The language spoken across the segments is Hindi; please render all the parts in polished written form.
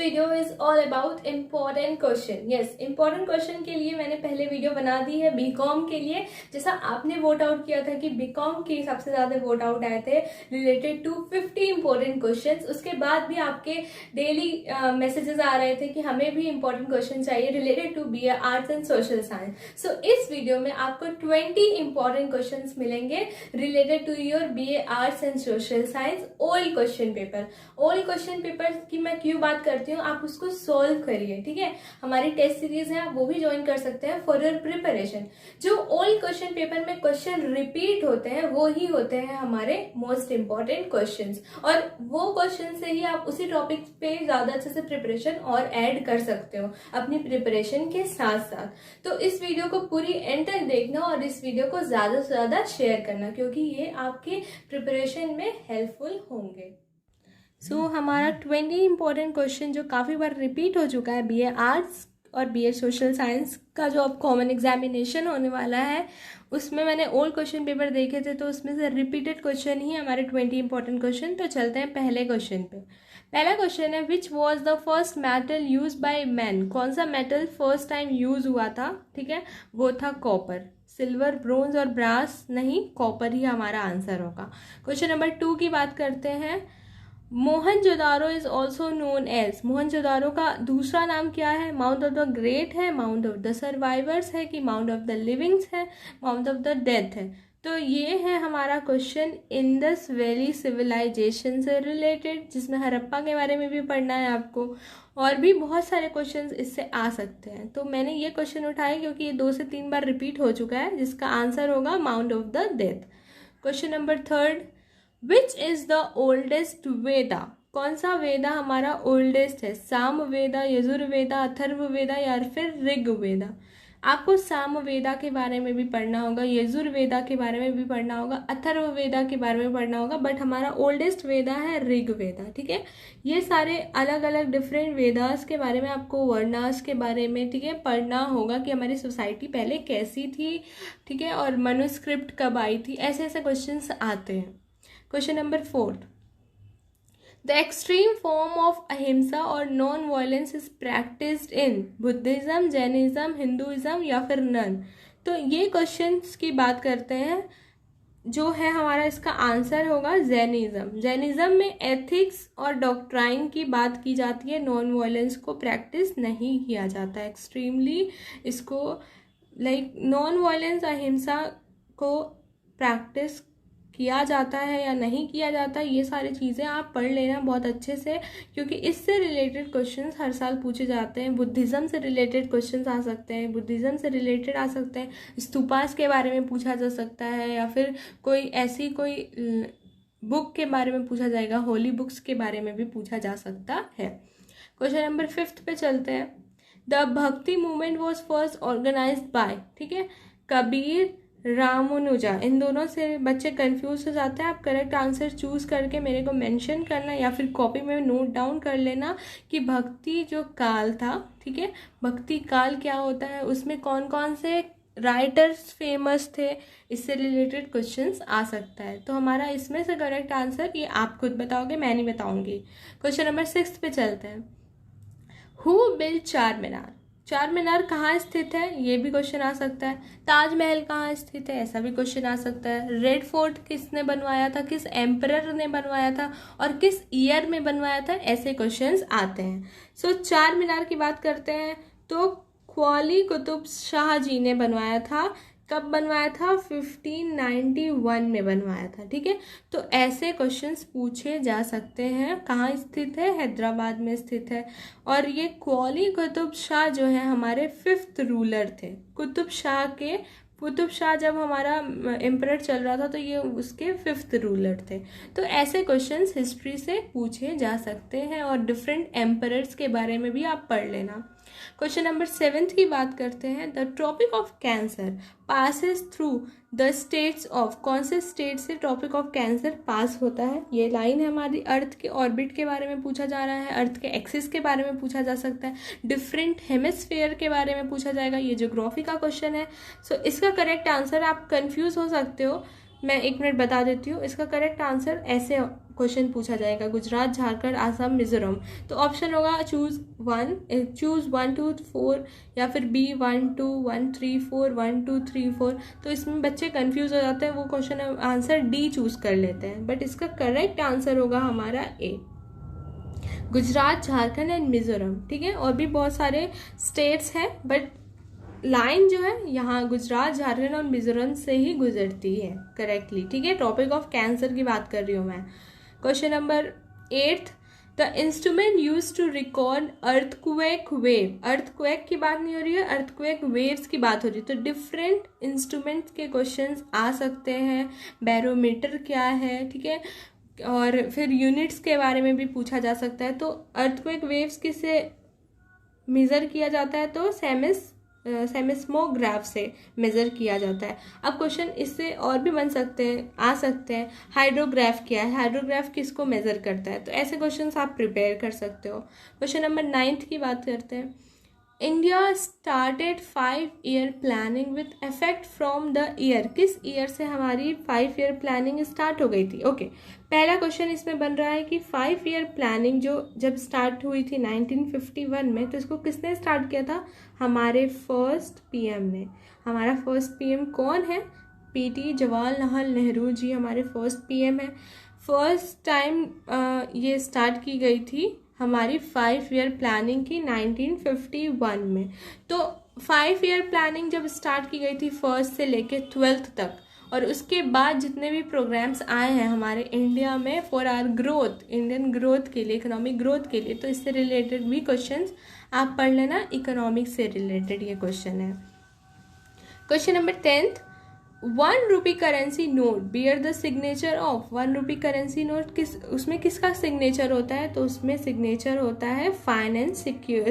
Video is all about important question. Yes, important question के लिए मैंने पहले वीडियो बना दी है बीकॉम के लिए। जैसा आपने वोट आउट किया था कि बीकॉम के सबसे ज्यादा वोट आउट आए थे रिलेटेड टू 50 इंपॉर्टेंट क्वेश्चंस। उसके बाद भी आपके डेली मैसेजेस आ रहे थे कि हमें भी इंपॉर्टेंट क्वेश्चन चाहिए related to BA arts and social science. So इस वीडियो में आपको 20 इंपॉर्टेंट क्वेश्चंस मिलेंगे related to your BA arts and social science old question paper. Old question paper की मैं क्यों बात करती हूँ, आप उसको सोल्व करिए, ठीक है। हमारी टेस्ट सीरीज है, आप वो भी ज्वाइन कर सकते हैं फॉर योर प्रिपरेशन। जो ओल्ड क्वेश्चन पेपर में क्वेश्चन रिपीट होते हैं वो ही होते हैं हमारे मोस्ट इंपॉर्टेंट क्वेश्चंस, और वो क्वेश्चन से ही आप उसी टॉपिक पे ज्यादा अच्छे से प्रिपरेशन और ऐड कर सकते हो अपनी प्रिपरेशन के साथ साथ। तो इस वीडियो को पूरी एंड तक देखना और इस वीडियो को ज्यादा से ज्यादा शेयर करना, क्योंकि ये आपके प्रिपरेशन में हेल्पफुल होंगे। हमारा 20 इंपॉर्टेंट क्वेश्चन जो काफ़ी बार रिपीट हो चुका है बीए आर्ट्स और बीए सोशल साइंस का जो अब कॉमन एग्जामिनेशन होने वाला है, उसमें मैंने ओल्ड क्वेश्चन पेपर देखे थे तो उसमें से रिपीटेड क्वेश्चन ही हमारे 20 इंपॉर्टेंट क्वेश्चन। तो चलते हैं पहले क्वेश्चन पे। पहला क्वेश्चन है which was the first metal use by man. कौन सा मेटल फर्स्ट टाइम यूज हुआ था, ठीक है, वो था कॉपर। सिल्वर, ब्रोंज और ब्रास नहीं, कॉपर ही हमारा आंसर होगा। क्वेश्चन नंबर 2 की बात करते हैं। Mohenjodaro is also known as. Mohenjodaro का दूसरा नाम क्या है? माउंट ऑफ द ग्रेट है, माउंट ऑफ द सर्वाइवर्स है कि माउंट ऑफ द लिविंग्स है, माउंट ऑफ द डेथ है। तो ये है हमारा क्वेश्चन इंडस वैली सिविलाइजेशन से रिलेटेड, जिसमें हड़प्पा के बारे में भी पढ़ना है आपको, और भी बहुत सारे क्वेश्चंस इससे आ सकते हैं। तो मैंने ये क्वेश्चन उठाए क्योंकि ये 2 से 3 बार रिपीट हो चुका है, जिसका आंसर होगा mount of the death. Question number 3, which is the oldest Veda. कौन सा वेदा हमारा ओल्डेस्ट है? साम वेदा, यजुर्वेदा, अथर्व वेदा या फिर ऋग वेदा। आपको साम वेदा के बारे में भी पढ़ना होगा, यजुर्वेदा के बारे में भी पढ़ना होगा, अथर्व वेदा के बारे में पढ़ना होगा, बट हमारा ओल्डेस्ट वेदा है ऋग वेदा, ठीक है। ये सारे अलग अलग डिफरेंट वेदास के बारे में आपको, वर्णास के बारे में, ठीक है, पढ़ना होगा कि हमारी सोसाइटी पहले कैसी थी, ठीक है, और मनुस्क्रिप्ट कब आई थी, ऐसे ऐसे क्वेश्चंस आते हैं। Question number 4, the extreme form of अहिंसा और non violence is practised in Buddhism, Jainism, Hinduism या फिर नन। तो ये क्वेश्चंस की बात करते हैं, जो है हमारा इसका आंसर होगा जैनिज्म। जैनिज्म में एथिक्स और डॉक्ट्राइन की बात की जाती है, नॉन वायलेंस को प्रैक्टिस नहीं किया जाता एक्सट्रीमली। इसको नॉन वायलेंस अहिंसा को प्रैक्टिस किया जाता है या नहीं किया जाता, ये सारी चीज़ें आप पढ़ लेना बहुत अच्छे से, क्योंकि इससे रिलेटेड क्वेश्चंस हर साल पूछे जाते हैं। बुद्धिज़्म से रिलेटेड क्वेश्चंस आ सकते हैं, बुद्धिज़्म से रिलेटेड आ सकते हैं, स्तूपास के बारे में पूछा जा सकता है, या फिर कोई ऐसी कोई बुक के बारे में पूछा जाएगा, होली बुक्स के बारे में भी पूछा जा सकता है। क्वेश्चन नंबर 5 पे चलते हैं। The bhakti movement was first organized by, ठीक है, कबीर, रामानुजा। इन दोनों से बच्चे कंफ्यूज हो जाते हैं। आप करेक्ट आंसर चूज करके मेरे को मेंशन करना या फिर कॉपी में नोट डाउन कर लेना कि भक्ति जो काल था, ठीक है, भक्ति काल क्या होता है, उसमें कौन कौन से राइटर्स फेमस थे, इससे रिलेटेड क्वेश्चंस आ सकता है। तो हमारा इसमें से करेक्ट आंसर ये आप खुद बताओगे, मैं नहीं बताऊंगी। क्वेश्चन नंबर 6 पे चलते हैं। हु बिल्ड चार मीनार। चार मीनार कहाँ स्थित है, ये भी क्वेश्चन आ सकता है। ताजमहल कहाँ स्थित है, ऐसा भी क्वेश्चन आ सकता है। रेड फोर्ट किसने बनवाया था, किस एम्परर ने बनवाया था और किस ईयर में बनवाया था, ऐसे क्वेश्चंस आते हैं। सो चार मीनार की बात करते हैं तो ख्वाली कुतुब शाह जी ने बनवाया था। कब बनवाया था? 1591 में बनवाया था, ठीक है। तो ऐसे क्वेश्चंस पूछे जा सकते हैं। कहाँ स्थित है? हैदराबाद में स्थित है। और ये ख्वाली कुतुब शाह जो है हमारे 5th रूलर थे। कुतुब शाह जब हमारा एम्परर चल रहा था तो ये उसके 5th रूलर थे। तो ऐसे क्वेश्चंस हिस्ट्री से पूछे जा सकते हैं और डिफरेंट एम्परर्स के बारे में भी आप पढ़ लेना। क्वेश्चन नंबर 7 की बात करते हैं। The tropic of cancer passes through the states of. कौन से स्टेट से ट्रॉपिक ऑफ कैंसर पास होता है? ये लाइन है हमारी। अर्थ के ऑर्बिट के बारे में पूछा जा रहा है, अर्थ के एक्सिस के बारे में पूछा जा सकता है, डिफरेंट हेमिस्फीयर के बारे में पूछा जाएगा। ये ज्योग्राफी का क्वेश्चन है। सो इसका करेक्ट आंसर, आप कंफ्यूज हो सकते हो, मैं 1 मिनट बता देती हूँ। इसका करेक्ट आंसर ऐसे क्वेश्चन पूछा जाएगा, गुजरात, झारखंड, आसाम, मिजोरम। तो ऑप्शन होगा चूज 1 2 4 या फिर B 1 2 1 3 4 1 2 3 4। तो इसमें बच्चे कंफ्यूज हो जाते हैं, वो क्वेश्चन आंसर D चूज कर लेते हैं, बट इसका करेक्ट आंसर होगा हमारा A, गुजरात, झारखंड एंड मिजोरम। ठीक है, और भी बहुत सारे स्टेट्स हैं, बट लाइन जो है यहाँ गुजरात, झारखंड और मिजोरम से ही गुजरती है करेक्टली। ठीक है, टॉपिक ऑफ कैंसर की बात कर रही हूँ मैं। Question number 8, the instrument use to record earthquake wave. Earthquake की बात नहीं हो रही है, अर्थक्वेक वेव्स की बात हो रही है। तो डिफरेंट इंस्ट्रूमेंट के क्वेश्चंस आ सकते हैं। बैरोमीटर क्या है, ठीक है, और फिर यूनिट्स के बारे में भी पूछा जा सकता है। तो अर्थक्वेक वेव्स किससे मेजर किया जाता है, तो सेमिस्मोग्राफ से मेजर किया जाता है। अब क्वेश्चन इससे और भी बन सकते हैं, आ सकते हैं। हाइड्रोग्राफ क्या है, हाइड्रोग्राफ किसको मेजर करता है, तो ऐसे क्वेश्चंस आप प्रिपेयर कर सकते हो। क्वेश्चन नंबर 9 की बात करते हैं। India started 5-year planning with effect from the year. किस ईयर से हमारी 5-year प्लानिंग स्टार्ट हो गई थी? ओके, पहला क्वेश्चन इसमें बन रहा है कि 5-year प्लानिंग जो जब स्टार्ट हुई थी 1951 में, तो इसको किसने स्टार्ट किया था? हमारे फर्स्ट पीएम ने। हमारा फर्स्ट पीएम कौन है? PT जवाहरलाल नेहरू जी हमारे फर्स्ट पीएम है। फर्स्ट टाइम ये स्टार्ट की गई थी हमारी 5-year प्लानिंग की 1951 में। तो 5-year प्लानिंग जब स्टार्ट की गई थी फर्स्ट से लेके 12th तक, और उसके बाद जितने भी प्रोग्राम्स आए हैं हमारे इंडिया में for our growth, Indian growth के लिए, इकोनॉमिक ग्रोथ के लिए, तो इससे रिलेटेड भी क्वेश्चंस आप पढ़ लेना। इकोनॉमिक्स से रिलेटेड ये क्वेश्चन है। Question number 10, 1 rupee currency note bear the signature of. 1 rupee currency note उसमें किसका सिग्नेचर होता है? तो उसमें सिग्नेचर होता है फाइनेंस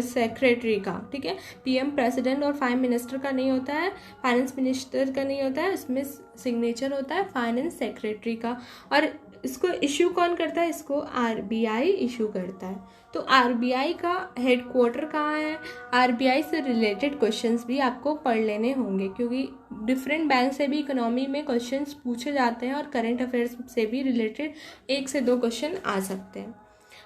सेक्रेटरी का। ठीक है, PM प्रेसिडेंट और प्राइम मिनिस्टर का नहीं होता है, फाइनेंस मिनिस्टर का नहीं होता है, उसमें सिग्नेचर होता है फाइनेंस सेक्रेटरी का। और इसको इश्यू कौन करता है? इसको RBI इशू करता है। तो RBI का हेडक्वार्टर कहाँ है? RBI से रिलेटेड क्वेश्चंस भी आपको पढ़ लेने होंगे, क्योंकि डिफरेंट बैंक से भी इकोनॉमी में क्वेश्चंस पूछे जाते हैं और करंट अफेयर्स से भी रिलेटेड 1 से 2 क्वेश्चन आ सकते हैं।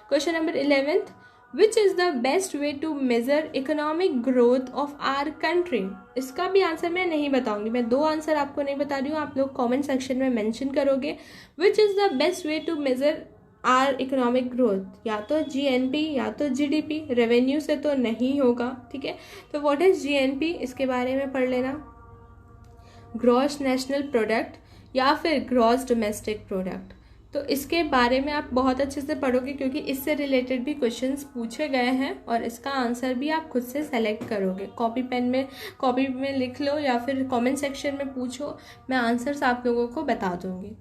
Question number 11, which is the best way to measure economic growth of our country. इसका भी आंसर मैं नहीं बताऊंगी, मैं 2 आंसर आपको नहीं बता रही हूँ, आप लोग कमेंट सेक्शन में मेंशन करोगे। Which is the best way to measure our economic growth, या तो GNP या तो GDP। रेवेन्यू से तो नहीं होगा। ठीक है, तो व्हाट इज GNP, इसके बारे में पढ़ लेना। ग्रॉस नेशनल प्रोडक्ट या फिर ग्रॉस डोमेस्टिक प्रोडक्ट। तो इसके बारे में आप बहुत अच्छे से पढ़ोगे, क्योंकि इससे रिलेटेड भी क्वेश्चंस पूछे गए हैं और इसका आंसर भी आप खुद से सेलेक्ट करोगे। कॉपी में लिख लो या फिर कमेंट सेक्शन में पूछो, मैं आंसर्स आप लोगों को बता दूंगी।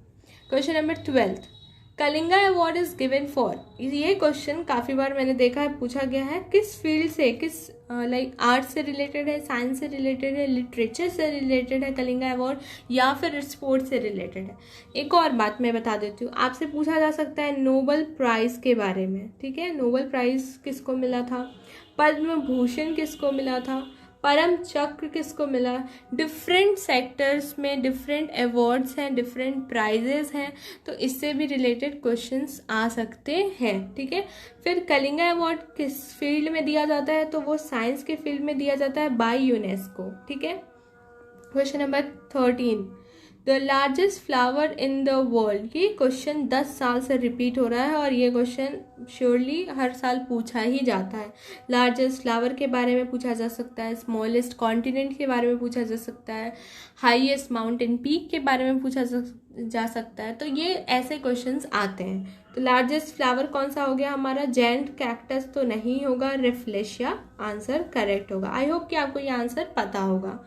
Question number 12, Kalinga award is given for. ये क्वेश्चन काफ़ी बार मैंने देखा है, पूछा गया है। किस फील्ड से, किस लाइक आर्ट से रिलेटेड है, साइंस से रिलेटेड है, लिटरेचर से रिलेटेड है कलिंगा अवार्ड, या फिर स्पोर्ट्स से रिलेटेड है? एक और बात मैं बता देती हूँ, आपसे पूछा जा सकता है नोबेल प्राइज़ के बारे में। ठीक है, नोबेल प्राइज़ किसको मिला था? पद्म भूषण किसको मिला था? परम चक्र किसको मिला? डिफरेंट सेक्टर्स में डिफरेंट अवार्ड्स हैं, डिफरेंट प्राइजेस हैं, तो इससे भी रिलेटेड क्वेश्चंस आ सकते हैं। ठीक है, फिर कलिंगा अवार्ड किस फील्ड में दिया जाता है? तो वो साइंस के फील्ड में दिया जाता है बाय यूनेस्को। ठीक है, question number 13, the largest flower in the world. ये क्वेश्चन 10 साल से रिपीट हो रहा है और ये क्वेश्चन श्योरली हर साल पूछा ही जाता है। लार्जेस्ट फ्लावर के बारे में पूछा जा सकता है, स्मॉलेस्ट कॉन्टिनेंट के बारे में पूछा जा सकता है, हाईएस्ट माउंटेन पीक के बारे में पूछा जा सकता है। तो ये ऐसे क्वेश्चंस आते हैं। तो लार्जेस्ट फ्लावर कौन सा हो गया हमारा? जेंट कैक्टस तो नहीं होगा, रेफ्लेशिया आंसर करेक्ट होगा। आई होप कि आपको ये आंसर पता होगा।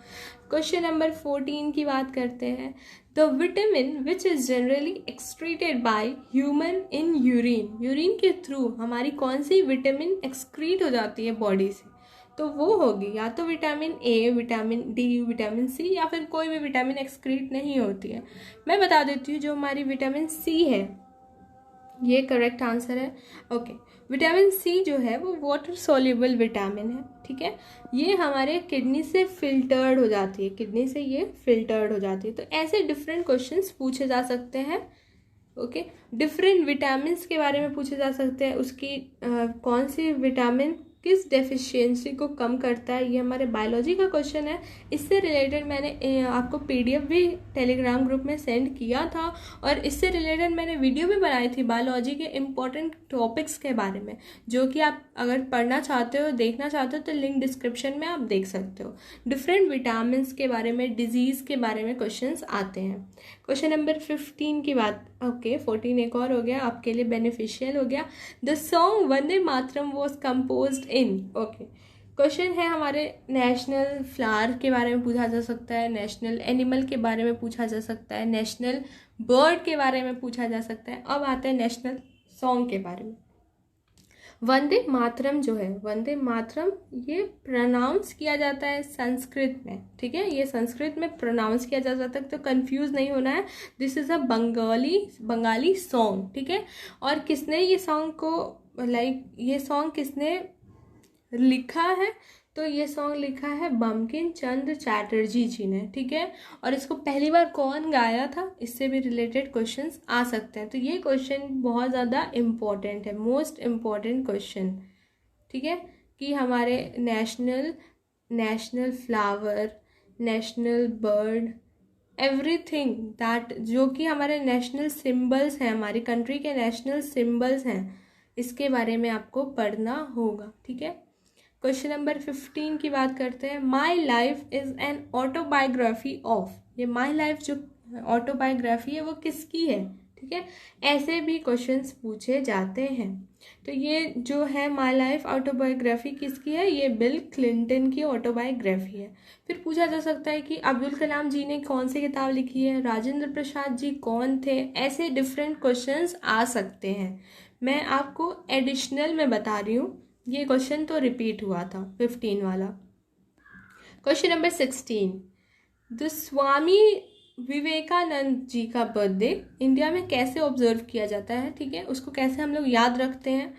क्वेश्चन नंबर 14 की बात करते हैं। The vitamin which is generally excreted by human in urine. Urine के थ्रू हमारी कौन सी विटामिन एक्सक्रीट हो जाती है बॉडी से? तो वो होगी या तो vitamin A, vitamin D, vitamin C, या फिर कोई भी विटामिन एक्सक्रीट नहीं होती है। मैं बता देती हूँ, जो हमारी विटामिन C है ये करेक्ट आंसर है। ओके, विटामिन C जो है वो वाटर सोल्यूबल विटामिन है। ठीक है, ये हमारे किडनी से फिल्टर्ड हो जाती है, किडनी से ये फिल्टर्ड हो जाती है। तो ऐसे डिफरेंट क्वेश्चंस पूछे जा सकते हैं ओके। डिफरेंट विटामिन के बारे में पूछे जा सकते हैं, उसकी कौन सी विटामिन किस डेफिशिएंसी को कम करता है, ये हमारे बायोलॉजी का क्वेश्चन है। इससे रिलेटेड मैंने आपको पीडीएफ भी टेलीग्राम ग्रुप में सेंड किया था, और इससे रिलेटेड मैंने वीडियो भी बनाई थी बायोलॉजी के इम्पोर्टेंट टॉपिक्स के बारे में, जो कि आप अगर पढ़ना चाहते हो, देखना चाहते हो, तो लिंक डिस्क्रिप्शन में आप देख सकते हो। डिफरेंट विटामिन के बारे में, डिजीज़ के बारे में क्वेश्चंस आते हैं। क्वेश्चन नंबर 15 की बात, ओके 14 एक और हो गया आपके लिए बेनिफिशियल हो गया। The song Vande Mataram was composed in, okay. Question है हमारे नेशनल फ्लावर के बारे में पूछा जा सकता है, नेशनल एनिमल के बारे में पूछा जा सकता है, नेशनल बर्ड के बारे में पूछा जा सकता है। अब आते हैं नेशनल सॉन्ग के बारे में। वंदे मातरम जो है, वंदे मातरम ये प्रोनाउंस किया जाता है संस्कृत में, ठीक है, ये संस्कृत में प्रोनाउंस किया जा सकता है, तो कंफ्यूज नहीं होना है। This is a Bengali song, ठीक है। और किसने ये सॉन्ग को ये सॉन्ग किसने लिखा है, तो ये सॉन्ग लिखा है बंकिम चंद्र चटर्जी जी ने, ठीक है। और इसको पहली बार कौन गाया था, इससे भी रिलेटेड क्वेश्चंस आ सकते हैं। तो ये क्वेश्चन बहुत ज़्यादा इम्पॉर्टेंट है, मोस्ट इम्पॉर्टेंट क्वेश्चन, ठीक है, कि हमारे national flower, national bird, everything that, जो कि हमारे नेशनल सिंबल्स हैं, हमारी कंट्री के नेशनल सिंबल्स हैं, इसके बारे में आपको पढ़ना होगा, ठीक है। क्वेश्चन नंबर 15 की बात करते हैं। My life is an autobiography of, ये माई लाइफ जो ऑटोबायोग्राफी है वो किसकी है, ठीक है। ऐसे भी क्वेश्चंस पूछे जाते हैं। तो ये जो है माई लाइफ ऑटोबायोग्राफी किसकी है, ये बिल क्लिंटन की ऑटोबायोग्राफी है। फिर पूछा जा सकता है कि अब्दुल कलाम जी ने कौन सी किताब लिखी है, राजेंद्र प्रसाद जी कौन थे, ऐसे डिफरेंट क्वेश्चंस आ सकते हैं। मैं आपको एडिशनल में बता रही हूँ, ये क्वेश्चन तो रिपीट हुआ था 15 वाला। Question number 16, the Swami Vivekananda ji का बर्थडे इंडिया में कैसे ऑब्जर्व किया जाता है, ठीक है, उसको कैसे हम लोग याद रखते हैं।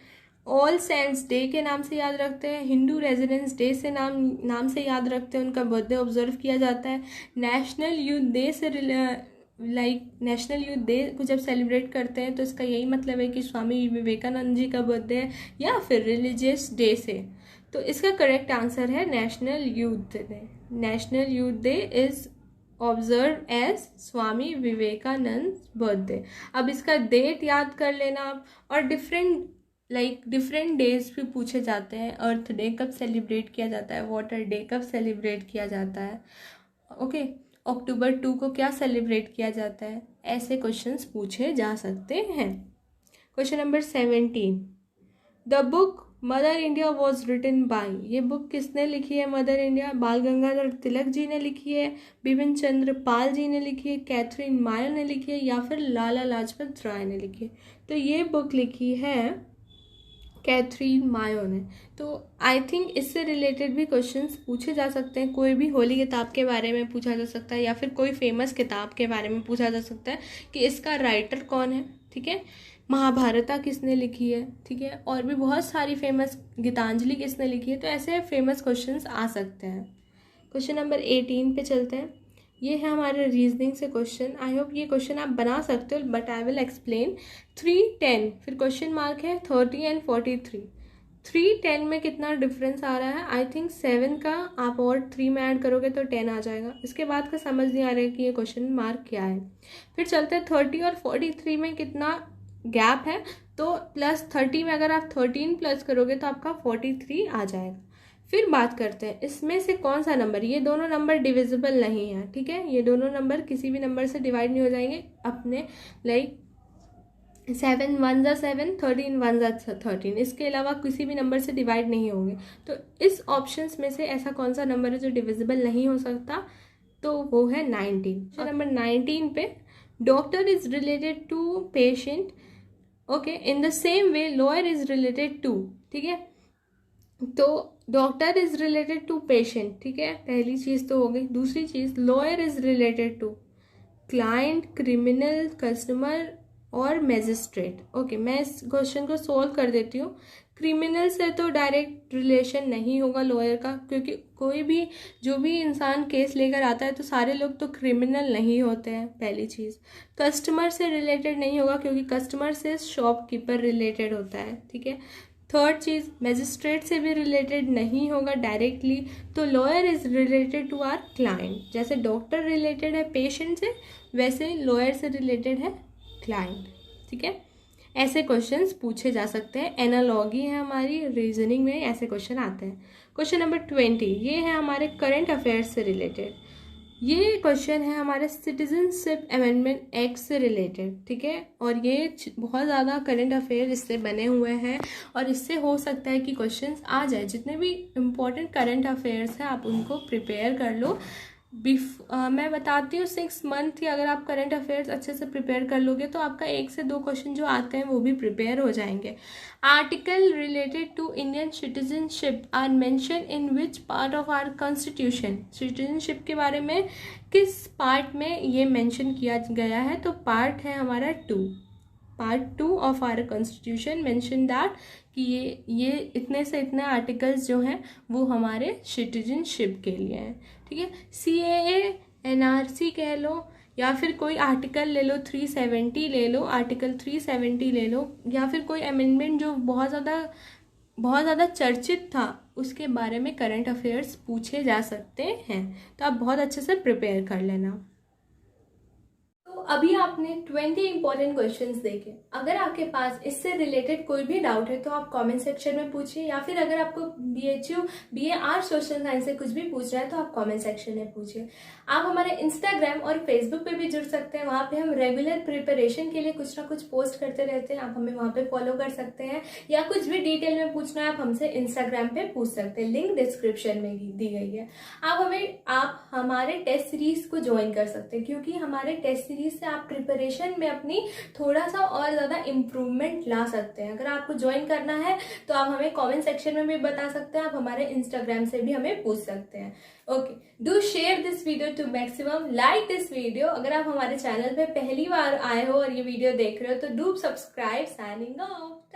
ऑल सेंट्स डे के नाम से याद रखते हैं, हिंदू रेजिडेंस डे से नाम से याद रखते हैं, उनका बर्थडे ऑब्जर्व किया जाता है। नेशनल यूथ डे से नेशनल यूथ डे को जब सेलिब्रेट करते हैं तो इसका यही मतलब है कि स्वामी विवेकानंद जी का बर्थडे है, या फिर रिलीजियस डे से। तो इसका करेक्ट आंसर है national youth day. National youth day is observe as Swami Vivekananda birthday. अब इसका डेट याद कर लेना आप, और डिफरेंट डेज भी पूछे जाते हैं। अर्थ डे कब सेलिब्रेट किया जाता है, वाटर डे कब सेलिब्रेट किया जाता है, ओके। अक्टूबर 2 को क्या सेलिब्रेट किया जाता है, ऐसे क्वेश्चंस पूछे जा सकते हैं। Question number 17, the book Mother India was written by, ये बुक किसने लिखी है, मदर इंडिया, बाल गंगाधर तिलक जी ने लिखी है, बिपिन चंद्र पाल जी ने लिखी है, कैथरीन मायो ने लिखी है, या फिर लाला लाजपत राय ने लिखी है। तो ये बुक लिखी है कैथरीन मायो ने। तो आई थिंक इससे रिलेटेड भी क्वेश्चंस पूछे जा सकते हैं। कोई भी होली किताब के बारे में पूछा जा सकता है, या फिर कोई फेमस किताब के बारे में पूछा जा सकता है कि इसका राइटर कौन है, ठीक है। महाभारता किसने लिखी है, ठीक है, और भी बहुत सारी फेमस, गीतांजलि किसने लिखी है। तो ऐसे फेमस क्वेश्चंस आ सकते हैं। क्वेश्चन नंबर 18 पे चलते हैं। ये है हमारे रीजनिंग से क्वेश्चन। आई होप ये क्वेश्चन आप बना सकते हो, बट आई विल एक्सप्लेन। 3, 10, फिर क्वेश्चन मार्क है 30 एंड 43। 3, 10 में कितना डिफरेंस आ रहा है, आई थिंक 7 का आप और 3 में ऐड करोगे तो 10 आ जाएगा। इसके बाद का समझ नहीं आ रहा है कि ये क्वेश्चन मार्क क्या है। फिर चलते हैं 30 और 43 में कितना गैप है, तो प्लस 30 में अगर आप 13 प्लस करोगे तो आपका 43 आ जाएगा। फिर बात करते हैं इसमें से कौन सा नंबर, ये दोनों नंबर डिविजिबल नहीं है, ठीक है, ये दोनों नंबर किसी भी नंबर से डिवाइड नहीं हो जाएंगे अपने, 7 1 जा 7, 13 1 जा 13, इसके अलावा किसी भी नंबर से डिवाइड नहीं होंगे। तो इस ऑप्शंस में से ऐसा कौन सा नंबर है जो डिविजिबल नहीं हो सकता, तो वो है 19। नंबर 19 पे, doctor is related to patient, okay, in the same way lawyer is related to, ठीक है। तो doctor is related to patient, ठीक है, पहली चीज तो हो गई। दूसरी चीज, lawyer is related to client, criminal, customer और मैजिस्ट्रेट। ओके, मैं इस क्वेश्चन को सोल्व कर देती हूँ। क्रिमिनल से तो डायरेक्ट रिलेशन नहीं होगा लॉयर का, क्योंकि कोई भी जो भी इंसान केस लेकर आता है तो सारे लोग तो क्रिमिनल नहीं होते हैं, पहली चीज़। कस्टमर से रिलेटेड नहीं होगा, क्योंकि कस्टमर से शॉपकीपर रिलेटेड होता है, ठीक है। थर्ड चीज़, मैजिस्ट्रेट से भी रिलेटेड नहीं होगा डायरेक्टली, तो lawyer is related to our client. जैसे डॉक्टर रिलेटेड है पेशेंट से, वैसे लॉयर से रिलेटेड है क्लाइंट, ठीक है। ऐसे क्वेश्चंस पूछे जा सकते हैं, एनालॉगी है हमारी, रीजनिंग में ऐसे क्वेश्चन आते हैं। क्वेश्चन नंबर 20, ये है हमारे करंट अफेयर्स से रिलेटेड। ये क्वेश्चन है हमारे सिटीजनशिप अमेंडमेंट एक्ट से रिलेटेड, ठीक है। और ये बहुत ज़्यादा करंट अफेयर इससे बने हुए हैं और इससे हो सकता है कि क्वेश्चंस आ जाए। जितने भी इम्पोर्टेंट करंट अफेयर्स हैं आप उनको प्रिपेयर कर लो। मैं बताती हूँ 6 मंथ की अगर आप करंट अफेयर्स अच्छे से प्रिपेयर कर लोगे तो आपका 1 से 2 क्वेश्चन जो आते हैं वो भी प्रिपेयर हो जाएंगे। Article related to Indian citizenship are mention in which part of our constitution. Citizenship के बारे में किस पार्ट में ये मेंशन किया गया है, तो पार्ट है हमारा 2, part 2 of our constitution mention that कि ये इतने से इतने आर्टिकल्स जो हैं वो हमारे सिटीजनशिप के लिए हैं, ठीक है। CAA NRC कह लो या फिर कोई आर्टिकल ले लो, 370 ले लो, आर्टिकल 370 ले लो, या फिर कोई अमेंडमेंट जो बहुत ज़्यादा चर्चित था उसके बारे में करंट अफेयर्स पूछे जा सकते हैं। तो आप बहुत अच्छे से प्रिपेयर कर लेना। तो अभी आपने 20 इंपॉर्टेंट क्वेश्चंस देखे। अगर आपके पास इससे रिलेटेड कोई भी डाउट है तो आप कमेंट सेक्शन में पूछिए, या फिर अगर आपको BHU BA सोशल साइंस से कुछ भी पूछना है तो आप कमेंट सेक्शन में पूछिए। आप हमारे इंस्टाग्राम और फेसबुक पे भी जुड़ सकते हैं, वहाँ पे हम रेगुलर प्रिपरेशन के लिए कुछ ना कुछ पोस्ट करते रहते हैं, आप हमें वहाँ पे फॉलो कर सकते हैं। या कुछ भी डिटेल में पूछना है आप हमसे इंस्टाग्राम पे पूछ सकते हैं, लिंक डिस्क्रिप्शन में दी गई है। आप हमारे टेस्ट सीरीज को ज्वाइन कर सकते हैं, क्योंकि हमारे टेस्ट सीरीज से आप प्रिपरेशन में अपनी थोड़ा सा और ज़्यादा इम्प्रूवमेंट ला सकते हैं। अगर आपको ज्वाइन करना है तो आप हमें कमेंट सेक्शन में भी बता सकते हैं, आप हमारे इंस्टाग्राम से भी हमें पूछ सकते हैं। Okay, do share this video to maximum, like this video. अगर आप हमारे चैनल पे पहली बार आए हो और ये वीडियो देख रहे हो तो डू सब्सक्राइब। Signing off.